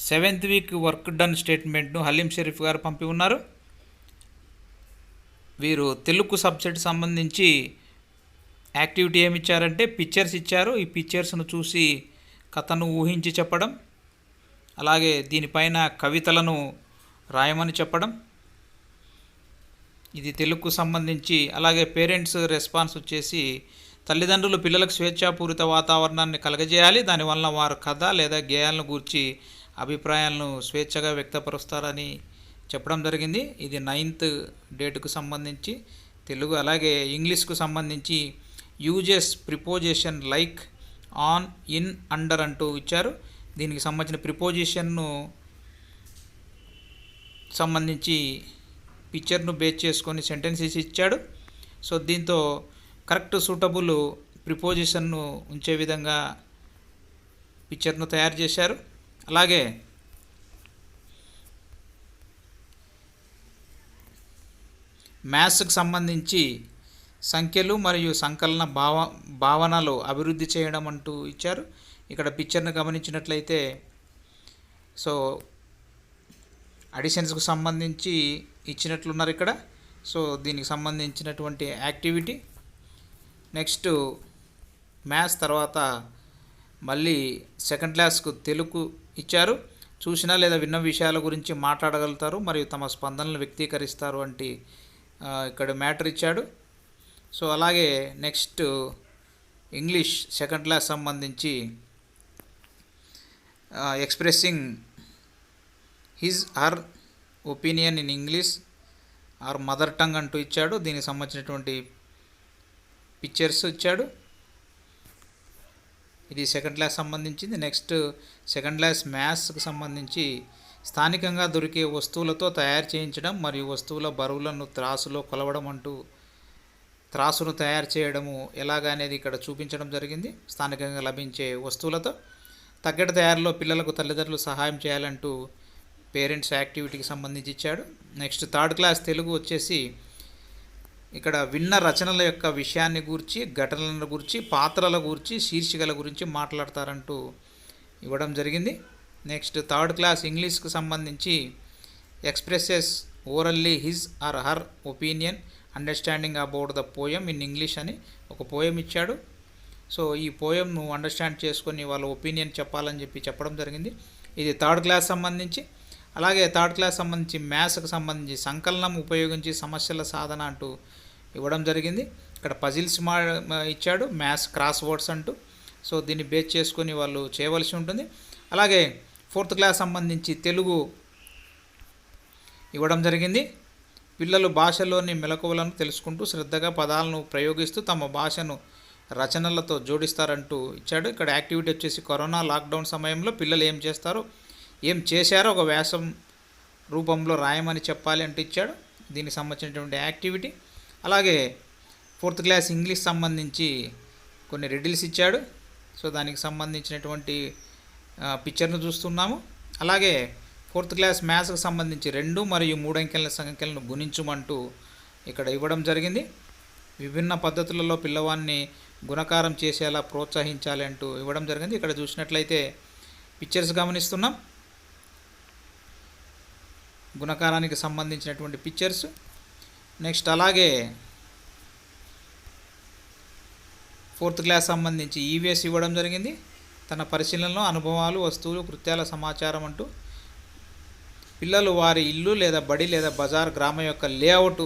Seventh week work done స్టేట్మెంట్ను హలీం షరీఫ్ గారు పంపి ఉన్నారు. వీరు తెలుగు సబ్జెక్ట్ సంబంధించి యాక్టివిటీ ఏమి ఇచ్చారంటే పిక్చర్స్ ఇచ్చారు. ఈ పిక్చర్స్ను చూసి కథను ఊహించి చెప్పడం, అలాగే దీనిపైన కవితలను రాయమని చెప్పడం, ఇది తెలుగుకు సంబంధించి. అలాగే పేరెంట్స్ రెస్పాన్స్ వచ్చేసి తల్లిదండ్రులు పిల్లలకు స్వేచ్ఛాపూరిత వాతావరణాన్ని కలగజేయాలి, దానివల్ల వారు కథ లేదా గేయాలను గూర్చి అభిప్రాయాలను స్వేచ్ఛగా వ్యక్తపరుస్తారని చెప్పడం జరిగింది. ఇది 9th డేట్కు సంబంధించి తెలుగు. అలాగే ఇంగ్లీష్కు సంబంధించి uses preposition like, on, in, under అంటూ ఇచ్చారు. దీనికి సంబంధించిన ప్రిపోజిషన్ను సంబంధించి పిక్చర్ను బేస్ చేసుకొని సెంటెన్సెస్ ఇచ్చాడు. సో దీంతో కరెక్ట్ సూటబుల్ ప్రిపోజిషన్ను ఉంచే విధంగా పిక్చర్ను తయారు చేశారు. అలాగే మ్యాథ్స్కి సంబంధించి సంఖ్యలు మరియు సంకలన భావనలు అభివృద్ధి చేయడం అంటూ ఇచ్చారు. ఇక్కడ పిక్చర్ను గమనించినట్లయితే సో అడిషన్స్కు సంబంధించి ఇచ్చినట్లున్నారు ఇక్కడ. సో దీనికి సంబంధించినటువంటి యాక్టివిటీ. నెక్స్ట్ మ్యాథ్స్ తర్వాత మళ్ళీ సెకండ్ క్లాస్కు తెలుగు ఇచ్చారు. చూసిన లేదా విన్న విషయాల గురించి మాట్లాడగలుగుతారు మరియు తమ స్పందనలు వ్యక్తీకరిస్తారు అంటే ఇక్కడ మ్యాటర్ ఇచ్చాడు. సో అలాగే నెక్స్ట్ ఇంగ్లీష్ సెకండ్ క్లాస్ సంబంధించి expressing his or opinion in English or mother tongue అంటూ ఇచ్చాడు. దీనికి సంబంధించినటువంటి పిక్చర్స్ ఇచ్చాడు. ఇది సెకండ్ క్లాస్ సంబంధించింది. నెక్స్ట్ సెకండ్ క్లాస్ మ్యాథ్స్కి సంబంధించి స్థానికంగా దొరికే వస్తువులతో తయారు చేయించడం మరియు వస్తువుల బరువులను త్రాసులో కొలవడం అంటూ త్రాసును తయారు చేయడము ఎలాగనేది ఇక్కడ చూపించడం జరిగింది. స్థానికంగా లభించే వస్తువులతో తగ్గట తయారీలో పిల్లలకు తల్లిదండ్రులు సహాయం చేయాలంటూ పేరెంట్స్ యాక్టివిటీకి సంబంధించి ఇచ్చాడు. నెక్స్ట్ థర్డ్ క్లాస్ తెలుగు వచ్చేసి ఇక్కడ విన్న రచనల యొక్క విషయాన్ని గురించి, ఘటనల గురించి, పాత్రల గురించి, శీర్షికల గురించి మాట్లాడతారంటూ ఇవ్వడం జరిగింది. నెక్స్ట్ థర్డ్ క్లాస్ ఇంగ్లీష్కి సంబంధించి expresses orally his or her opinion understanding about the poem in English అని ఒక పోయం ఇచ్చాడు. సో ఈ పోయంను అండర్స్టాండ్ చేసుకొని వాళ్ళ ఒపీనియన్ చెప్పాలని చెప్పడం జరిగింది. ఇది థర్డ్ క్లాస్ సంబంధించి. అలాగే థర్డ్ క్లాస్ సంబంధించి మ్యాథ్స్కి సంబంధించి సంకలనం ఉపయోగించి సమస్యల సాధన అంటూ ఇవ్వడం జరిగింది. ఇక్కడ పజిల్స్ ఇచ్చాడు, మ్యాథ్స్ క్రాస్ వర్డ్స్ అంటూ. సో దీన్ని బేస్ చేసుకొని వాళ్ళు చేయవలసి ఉంటుంది. అలాగే ఫోర్త్ క్లాస్ సంబంధించి తెలుగు ఇవ్వడం జరిగింది. పిల్లలు భాషలోని మెలకువలను తెలుసుకుంటూ శ్రద్ధగా పదాలను ప్రయోగిస్తూ తమ భాషను రచనలతో జోడిస్తారంటూ ఇచ్చాడు. ఇక్కడ యాక్టివిటీ వచ్చేసి కరోనా లాక్డౌన్ సమయంలో పిల్లలు ఏం చేశారో ఒక వ్యాసం రూపంలో రాయమని చెప్పాలి అంటూ ఇచ్చాడు. దీనికి సంబంధించినటువంటి యాక్టివిటీ. అలాగే ఫోర్త్ క్లాస్ ఇంగ్లీష్ సంబంధించి కొన్ని రిడిల్స్ ఇచ్చాడు. సో దానికి సంబంధించినటువంటి పిక్చర్ను చూస్తున్నాము. అలాగే ఫోర్త్ క్లాస్ మ్యాథ్స్కి సంబంధించి 2 మరియు 3 అంకెల సంఖ్యలను గుణించమంటూ ఇక్కడ ఇవ్వడం జరిగింది. విభిన్న పద్ధతులలో పిల్లవాడిని గుణకారం చేసేలా ప్రోత్సహించాలి అంటూ ఇవ్వడం జరిగింది. ఇక్కడ చూసినట్లయితే పిక్చర్స్ గమనిస్తున్నాం, గుణకారానికి సంబంధించినటువంటి పిక్చర్స్. నెక్స్ట్ అలాగే ఫోర్త్ క్లాస్ సంబంధించి ఈవీఎస్ ఇవ్వడం జరిగింది. తన పరిశీలనలో అనుభవాలు, వస్తువులు, కృత్యాల సమాచారం అంటూ పిల్లలు వారి ఇల్లు లేదా బడి లేదా బజార్ గ్రామం యొక్క లేఅవుట్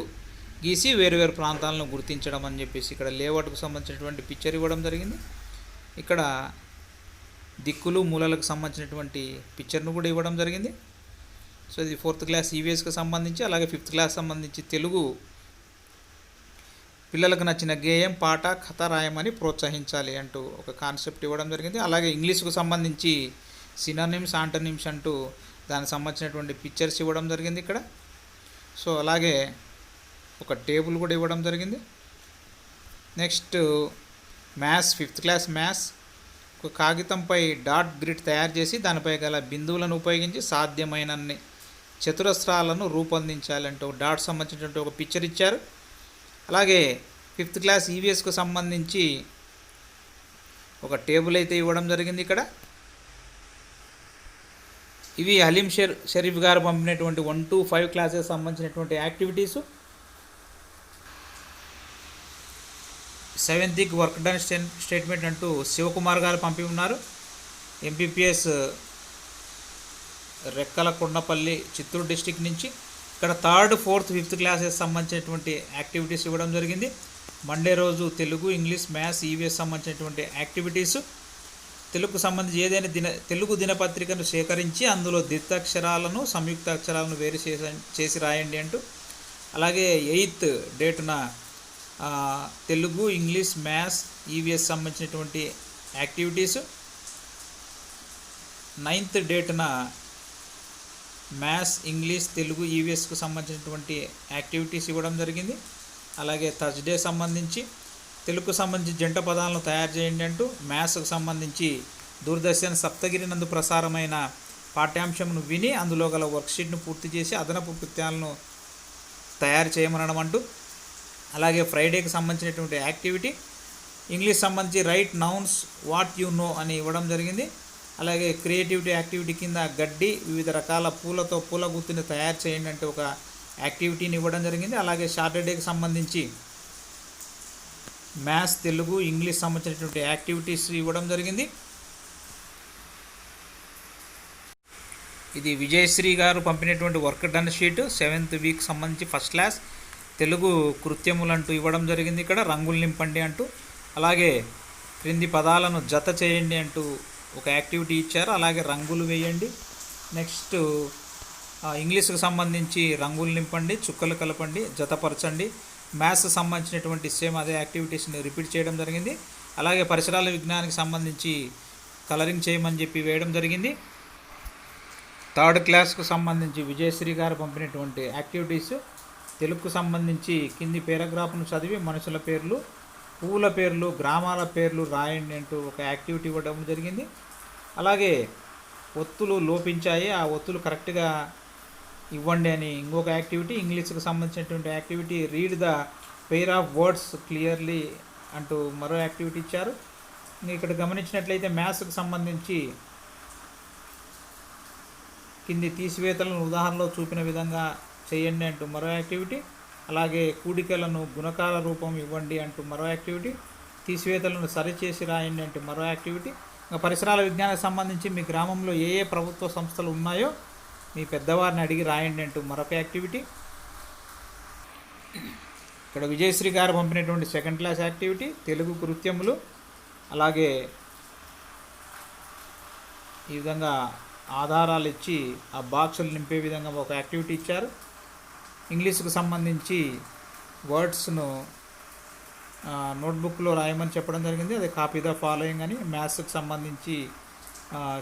గీసి వేరువేరు ప్రాంతాలను గుర్తించడం అని చెప్పేసి ఇక్కడ లేఅవుట్కు సంబంధించినటువంటి పిక్చర్ ఇవ్వడం జరిగింది. ఇక్కడ దిక్కులు మూలలకు సంబంధించినటువంటి పిక్చర్ను కూడా ఇవ్వడం జరిగింది. సో ఇది ఫోర్త్ క్లాస్ ఈవీఎస్కి సంబంధించి. అలాగే ఫిఫ్త్ క్లాస్ సంబంధించి తెలుగు పిల్లలకు నచ్చిన గేయం, పాట, కథ రాయమని ప్రోత్సహించాలి అంటూ ఒక కాన్సెప్ట్ ఇవ్వడం జరిగింది. అలాగే ఇంగ్లీష్కు సంబంధించి సినోనిమ్స్, ఆంటోనిమ్స్ అంటూ దానికి సంబంధించినటువంటి పిక్చర్స్ ఇవ్వడం జరిగింది ఇక్కడ. సో అలాగే ఒక టేబుల్ కూడా ఇవ్వడం జరిగింది. Next maths fifth class maths ఒక కాగితంపై డాట్ గ్రిడ్ తయారు చేసి దానిపై గల బిందువులను ఉపయోగించి సాధ్యమైనన్ని చతురస్రాలను రూపొందించాలంటూ డాట్ సంబంధించినటువంటి ఒక పిక్చర్ ఇచ్చారు. అలాగే ఫిఫ్త్ క్లాస్ ఈవీఎస్కు సంబంధించి ఒక టేబుల్ అయితే ఇవ్వడం జరిగింది ఇక్కడ. ఇవి హలీం షరీఫ్ గారు పంపినటువంటి 1 to 5 క్లాసెస్ సంబంధించినటువంటి activities. 7th week work done statement అంటూ శివకుమార్ గారు పంపి ఉన్నారు. ఎంపీపీఎస్ రెక్కల కొండపల్లి చిత్తూరు డిస్టిక్ నుంచి. ఇక్కడ 3rd, 4th, 5th క్లాసెస్ సంబంధించినటువంటి యాక్టివిటీస్ ఇవ్వడం జరిగింది. మండే రోజు తెలుగు, ఇంగ్లీష్, మ్యాథ్స్, ఈవీఎస్ సంబంధించినటువంటి యాక్టివిటీస్. తెలుగుకు సంబంధించి ఏదైనా తెలుగు దినపత్రికను సేకరించి అందులో దిత్తక్షరాలను, సంయుక్త అక్షరాలను వేరు చేసి రాయండి అంటూ. అలాగే 8th డేటున తెలుగు, ఇంగ్లీష్, మ్యాథ్స్, ఈవీఎస్ సంబంధించినటువంటి యాక్టివిటీస్. 9th డేటున మ్యాథ్స్, ఇంగ్లీష్, తెలుగు, ఈవీఎస్కు సంబంధించినటువంటి యాక్టివిటీస్ ఇవ్వడం జరిగింది. అలాగే థర్స్డే సంబంధించి తెలుగుకు సంబంధించి జంట పదాలను తయారు చేయండి అంటూ. మ్యాథ్స్కు సంబంధించి దూరదర్శన్ సప్తగిరి నందు ప్రసారమైన పాఠ్యాంశంను విని అందులో గల వర్క్షీట్ను పూర్తి చేసి అదనపు కృత్యాలను తయారు చేయమనడం అంటూ. అలాగే ఫ్రైడేకి సంబంధించినటువంటి యాక్టివిటీ ఇంగ్లీష్ సంబంధించి right nouns what you know అని ఇవ్వడం జరిగింది. అలాగే క్రియేటివిటీ యాక్టివిటీ కింద గడ్డి, వివిధ రకాల పూలతో పూల గుత్తిని తయారు చేయండి అంటే ఒక యాక్టివిటీని ఇవ్వడం జరిగింది. అలాగే సాటర్డేకి సంబంధించి మ్యాథ్స్, తెలుగు, ఇంగ్లీష్ సంబంధించినటువంటి యాక్టివిటీస్ ఇవ్వడం జరిగింది. ఇది విజయశ్రీ గారు పంపినటువంటి work done sheet. 7th week సంబంధించి ఫస్ట్ క్లాస్ తెలుగు కృత్యములు అంటూ ఇవ్వడం జరిగింది. ఇక్కడ రంగులు నింపండి అంటూ. అలాగే క్రింది పదాలను జత చేయండి అంటూ ఒక యాక్టివిటీ ఇచ్చారు. అలాగే రంగులు వేయండి. నెక్స్ట్ ఇంగ్లీష్కి సంబంధించి రంగులు నింపండి, చుక్కలు కలపండి, జతపరచండి. మ్యాథ్స్ సంబంధించినటువంటి సేమ్ అదే యాక్టివిటీస్ని రిపీట్ చేయడం జరిగింది. అలాగే పరిసరాల విజ్ఞానానికి సంబంధించి కలరింగ్ చేయమని చెప్పి వేయడం జరిగింది. 3rd క్లాస్కు సంబంధించి విజయశ్రీ గారు పంపినటువంటి యాక్టివిటీస్. తెలుగుకు సంబంధించి కింది పేరాగ్రాఫ్ను చదివి మనుషుల పేర్లు, పువ్వుల పేర్లు, గ్రామాల పేర్లు రాయండి అంటూ ఒక యాక్టివిటీ ఇవ్వడం జరిగింది. అలాగే ఒత్తులు లోపించాయి, ఆ ఒత్తులు కరెక్ట్గా ఇవ్వండి అని ఇంకొక యాక్టివిటీ. ఇంగ్లీష్కి సంబంధించినటువంటి activity read the pair of words clearly అంటూ మరో యాక్టివిటీ ఇచ్చారు. ఇక్కడ గమనించినట్లయితే మ్యాథ్స్కి సంబంధించి కింది తీసివేతలను ఉదాహరణలో చూపిన విధంగా చేయండి అంటూ మరో యాక్టివిటీ. అలాగే కూడికలను గుణకార రూపం ఇవ్వండి అంటూ మరో యాక్టివిటీ. తీసివేతలను సరిచేసి రాయండి అంటూ మరో యాక్టివిటీ. ఇంకా పరిసరాల విజ్ఞానానికి సంబంధించి మీ గ్రామంలో ఏ ఏ ప్రభుత్వ సంస్థలు ఉన్నాయో మీ పెద్దవారిని అడిగి రాయండి అంటూ మరొక యాక్టివిటీ. ఇక్కడ Vijayasri garu పంపినటువంటి 2nd class activity Telugu కృత్యములు. అలాగే ఈ విధంగా ఆధారాలు ఇచ్చి ఆ బాక్సులు నింపే విధంగా ఒక యాక్టివిటీ ఇచ్చారు. ఇంగ్లీష్కు సంబంధించి వర్డ్స్ను నోట్బుక్లో రాయమని చెప్పడం జరిగింది. అదే కాపీ ద ఫాలోయింగ్ అని. మ్యాథ్స్కి సంబంధించి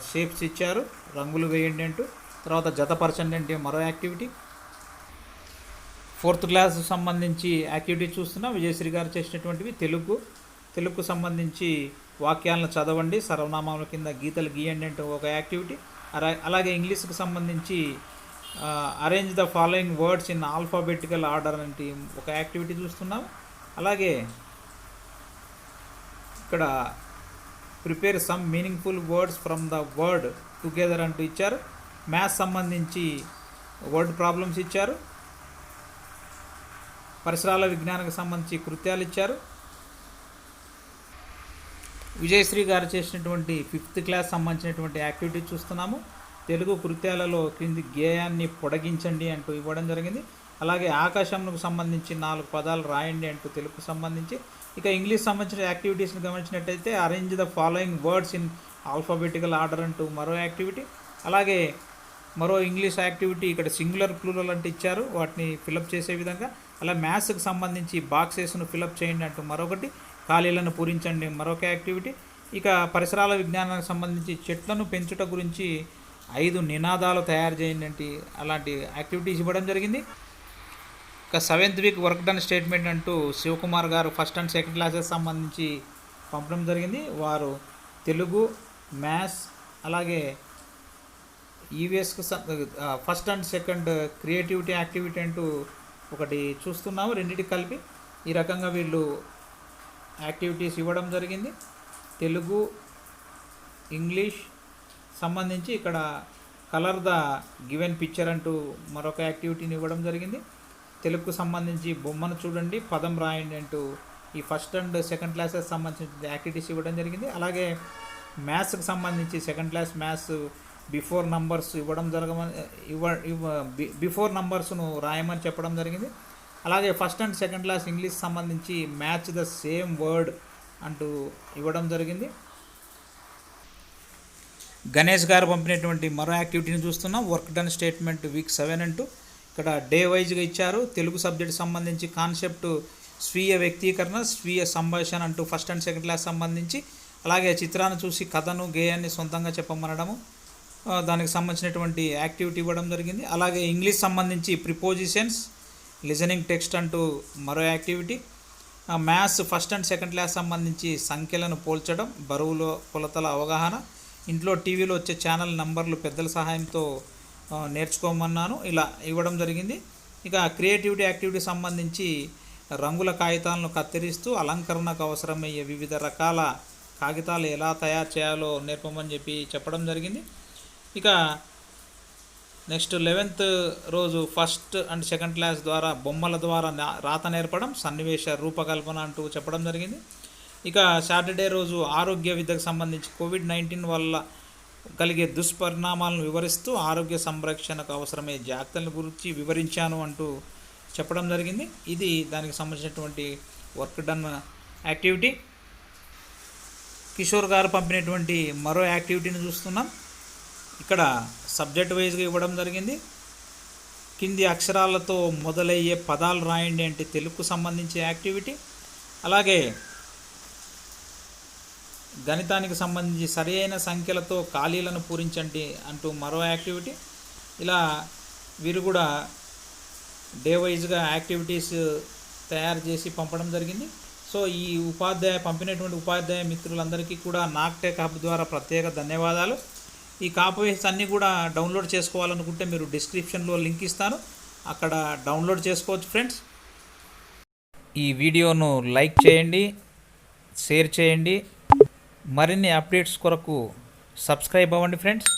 షేప్స్ ఇచ్చారు, రంగులు వేయండి అంటూ. తర్వాత జతపరచండి అంటే మరో యాక్టివిటీ. 4th క్లాస్ సంబంధించి యాక్టివిటీ చూస్తున్నాం. విజయశ్రీ గారు చేసినటువంటివి తెలుగుకు సంబంధించి వాక్యాలను చదవండి, సర్వనామాల కింద గీతలు గీయండి అంటూ ఒక యాక్టివిటీ. అలాగే ఇంగ్లీష్కి సంబంధించి arrange the following words in alphabetical order అంటే ఒక యాక్టివిటీ చూస్తున్నాం. అలాగే ఇక్కడ prepare some meaningful words from the word together అంటూ ఇచ్చారు. మ్యాథ్స్ సంబంధించి వర్డ్ ప్రాబ్లమ్స్ ఇచ్చారు. పరిసరాల విజ్ఞానానికి సంబంధించి కృత్యాలు ఇచ్చారు. విజయశ్రీ గారు చేసినటువంటి 5th క్లాస్ సంబంధించినటువంటి యాక్టివిటీ చూస్తున్నాము. తెలుగు కృత్యాలలో క్రింది గేయాన్ని పొడిగించండి అంటూ ఇవ్వడం జరిగింది. అలాగే ఆకాశంకు సంబంధించి 4 పదాలు రాయండి అంటూ తెలుగుకు సంబంధించి. ఇక ఇంగ్లీష్ సంబంధించిన యాక్టివిటీస్ని గమనించినట్టయితే arrange the following words in alphabetical order అంటూ మరో యాక్టివిటీ. అలాగే మరో ఇంగ్లీష్ యాక్టివిటీ ఇక్కడ సింగులర్ ప్లూరల్ అంటే ఇచ్చారు, వాటిని ఫిలప్ చేసే విధంగా. అలా మ్యాథ్స్కి సంబంధించి బాక్సెస్ను ఫిలప్ చేయండి అంటూ మరొకటి. ఖాళీలను పూరించండి మరొక యాక్టివిటీ. ఇక పరిసరాల విజ్ఞానానికి సంబంధించి చెట్లను పెంచుట గురించి 5 నినాదాలు తయారు చేయండి అంటే అలాంటి యాక్టివిటీస్ ఇవ్వడం జరిగింది. ఇక 7th week work done statement అంటూ శివకుమార్ గారు 1st and 2nd క్లాసెస్ సంబంధించి పంపడం జరిగింది. వారు తెలుగు, మ్యాథ్స్, అలాగే ఈవీఎస్కు 1st and 2nd creativity activity అంటూ ఒకటి చూస్తున్నాము, రెండింటికి కలిపి ఈ రకంగా వీళ్ళు యాక్టివిటీస్ ఇవ్వడం జరిగింది. తెలుగు, ఇంగ్లీష్ సంబంధించి ఇక్కడ కలర్ ద గివెన్ పిక్చర్ అంటూ మరొక యాక్టివిటీని ఇవ్వడం జరిగింది. తెలుగుకు సంబంధించి బొమ్మను చూడండి, పదం రాయండి అంటూ ఈ ఫస్ట్ అండ్ సెకండ్ క్లాసెస్ సంబంధించిన యాక్టివిటీస్ ఇవ్వడం జరిగింది. అలాగే మ్యాథ్స్కి సంబంధించి second class maths before numbers ఇవ్వడం బిఫోర్ నంబర్స్ను రాయమని చెప్పడం జరిగింది. అలాగే first and second class English సంబంధించి మ్యాచ్ ద సేమ్ వర్డ్ అంటూ ఇవ్వడం జరిగింది. గణేష్ గారు పంపినటువంటి మరో యాక్టివిటీని చూస్తున్నాం. వర్క్ డన్ స్టేట్మెంట్ వీక్ 7 అంటూ ఇక్కడ డే వైజ్గా ఇచ్చారు. తెలుగు సబ్జెక్ట్ సంబంధించి కాన్సెప్ట్ స్వీయ వ్యక్తీకరణ, స్వీయ సంభాషణ అంటూ ఫస్ట్ అండ్ సెకండ్ క్లాస్ సంబంధించి, అలాగే చిత్రాన్ని చూసి కథను గేయాన్ని సొంతంగా చెప్పమనడము, దానికి సంబంధించినటువంటి యాక్టివిటీ ఇవ్వడం జరిగింది. అలాగే ఇంగ్లీష్ సంబంధించి ప్రిపోజిషన్స్, లిజనింగ్ టెక్స్ట్ అంటూ మరో activity. Maths first and second class సంబంధించి సంఖ్యలను పోల్చడం, బరువులో కొలతల అవగాహన, ఇంట్లో టీవీలో వచ్చే ఛానల్ నంబర్లు పెద్దల సహాయంతో నేర్చుకోమన్నాను, ఇలా ఇవ్వడం జరిగింది. ఇక క్రియేటివిటీ యాక్టివిటీ సంబంధించి రంగుల కాగితాలను కత్తిరిస్తూ అలంకరణకు అవసరమయ్యే వివిధ రకాల కాగితాలు ఎలా తయారు చేయాలో నేర్పమని చెప్పడం జరిగింది. ఇక నెక్స్ట్ 11th రోజు ఫస్ట్ అండ్ సెకండ్ క్లాస్ ద్వారా బొమ్మల ద్వారా రాత నేర్పడం, సన్నివేశ రూపకల్పన అంటూ చెప్పడం జరిగింది. ఇక సాటర్డే రోజు ఆరోగ్య విద్యకు సంబంధించి కోవిడ్-19 వల్ల కలిగే దుష్పరిణామాలను వివరిస్తూ ఆరోగ్య సంరక్షణకు అవసరమయ్యే జాగ్రత్తల గురించి వివరించాను అంటూ చెప్పడం జరిగింది. ఇది దానికి సంబంధించినటువంటి వర్క్ డన్ యాక్టివిటీ. కిషోర్ గారు పంపినటువంటి మరో యాక్టివిటీని చూస్తున్నాం. ఇక్కడ సబ్జెక్ట్ వైజ్గా ఇవ్వడం జరిగింది. కింది అక్షరాలతో మొదలయ్యే పదాలు రాయండి అంటే తెలుగుకు సంబంధించి యాక్టివిటీ. అలాగే గణితానికి సంబంధించి సరి అయిన సంఖ్యలతో ఖాళీలను పూరించండి అంటూ మరో యాక్టివిటీ. ఇలా వీరు కూడా డే వైజ్గా యాక్టివిటీస్ తయారు చేసి పంపడం జరిగింది. సో ఈ పంపినటువంటి ఉపాధ్యాయ మిత్రులందరికీ కూడా నాక్టెక్ హబ్ ద్వారా ప్రత్యేక ధన్యవాదాలు. ఈ కాపీస్ అన్నీ కూడా డౌన్లోడ్ చేసుకోవాలనుకుంటే మీరు డిస్క్రిప్షన్లో లింక్ ఇస్తాను, అక్కడ డౌన్లోడ్ చేసుకోవచ్చు ఫ్రెండ్స్. ఈ వీడియోను లైక్ చేయండి, షేర్ చేయండి. మరిన్ని అప్డేట్స్ కొరకు సబ్స్క్రైబ్ అవ్వండి ఫ్రెండ్స్.